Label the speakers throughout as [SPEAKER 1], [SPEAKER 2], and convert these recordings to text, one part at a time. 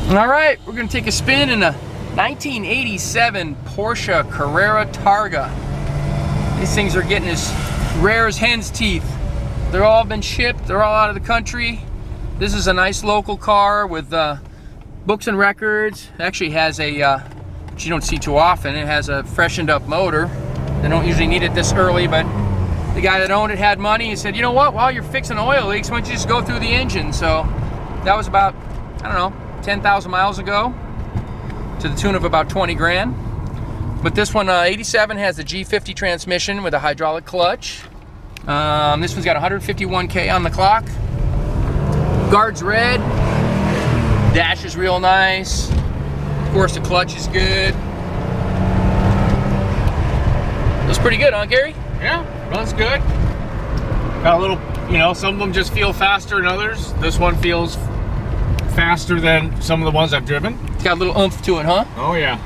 [SPEAKER 1] All right, we're gonna take a spin in a 1987 Porsche Carrera Targa. These things are getting as rare as hen's teeth. They're all been shipped, they're all out of the country. This is a nice local car with books and records. It actually has a, which you don't see too often, it has a freshened up motor. They don't usually need it this early, but the guy that owned it had money. He said, you know what, while you're fixing oil leaks, why don't you just go through the engine? So that was about, I don't know, 10,000 miles ago, to the tune of about 20 grand. But this one, 87, has the G50 transmission with a hydraulic clutch. This one's got 151K on the clock. Guard's red. Dash is real nice. Of course, the clutch is good. Looks pretty good, huh, Gary?
[SPEAKER 2] Yeah, runs good. Got a little, you know, some of them just feel faster than others. This one feels faster than some of the ones I've driven.
[SPEAKER 1] It's got a little oomph to it, huh?
[SPEAKER 2] Oh yeah.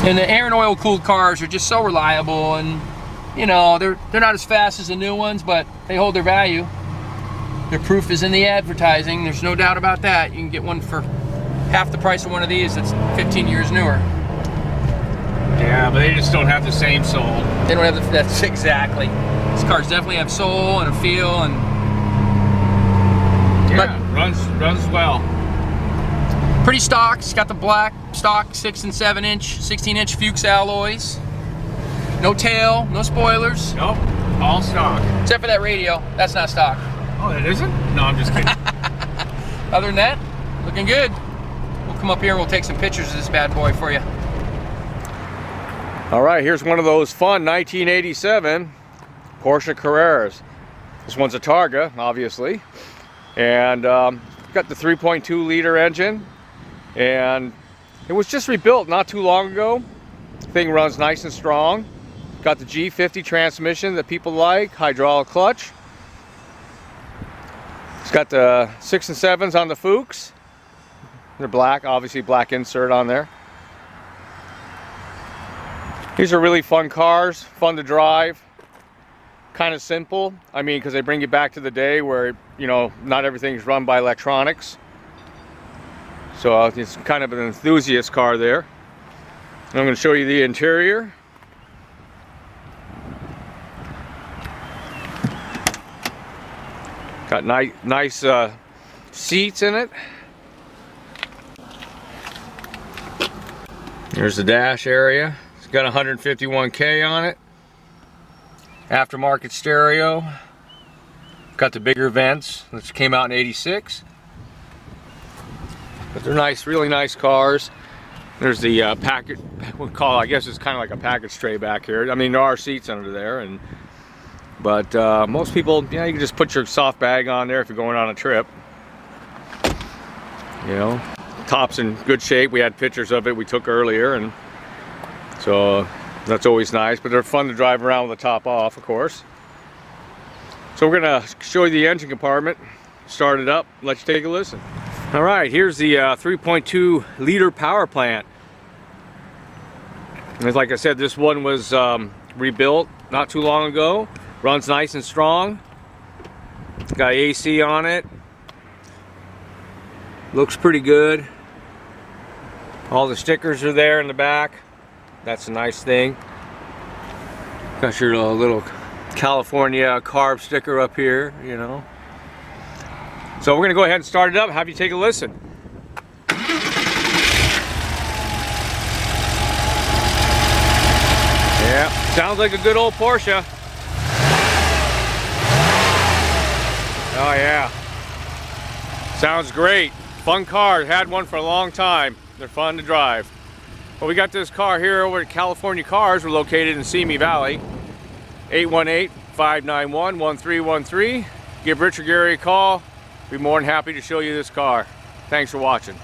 [SPEAKER 1] And the air and oil cooled cars are just so reliable, and you know, they're not as fast as the new ones, but they hold their value. Their proof is in the advertising. There's no doubt about that. You can get one for half the price of one of these that's 15 years newer.
[SPEAKER 2] Yeah, but they just don't have the same soul.
[SPEAKER 1] They don't have the, that's exactly. These cars definitely have soul and a feel, and
[SPEAKER 2] yeah, runs well.
[SPEAKER 1] Pretty stock. It's got the black stock 6 and 7 inch, 16-inch Fuchs alloys. No tail, no spoilers.
[SPEAKER 2] Nope, all stock.
[SPEAKER 1] Except for that radio. That's not stock.
[SPEAKER 2] Oh, that isn't? No, I'm just kidding.
[SPEAKER 1] Other than that, looking good. We'll come up here and we'll take some pictures of this bad boy for you.
[SPEAKER 3] All right, here's one of those fun 1987 Porsche Carreras. This one's a Targa, obviously. And got the 3.2 liter engine, and it was just rebuilt not too long ago. Thing runs nice and strong. Got the G50 transmission that people like, hydraulic clutch. It's got the 6 and 7s on the Fuchs. They're black, obviously black insert on there. These are really fun cars, fun to drive. Kind of simple. I mean, because they bring you back to the day where, you know, not everything's run by electronics. So it's kind of an enthusiast car there. I'm going to show you the interior. Got nice seats in it. There's the dash area. It's got 151K on it. Aftermarket stereo. Got the bigger vents, which came out in '86. But they're nice, really nice cars. There's the package, we'll call, I guess it's kind of like a package tray back here. I mean, there are seats under there, but most people, you know, you can just put your soft bag on there if you're going on a trip. You know, top's in good shape. We had pictures of it we took earlier, and so that's always nice. But they're fun to drive around with the top off, of course. So we're gonna show you the engine compartment, start it up, let you take a listen. All right, here's the 3.2 liter power plant. And like I said, this one was rebuilt not too long ago. Runs nice and strong. It's got AC on it. Looks pretty good. All the stickers are there in the back. That's a nice thing. Got your little California carb sticker up here, you know. So we're gonna go ahead and start it up, have you take a listen. Yeah, sounds like a good old Porsche. Oh yeah, sounds great. Fun car, had one for a long time. They're fun to drive. Well, we got this car here over at California Cars. We're located in Simi Valley. 818-591-1313. Give Rich or Gary a call. Be more than happy to show you this car. Thanks for watching.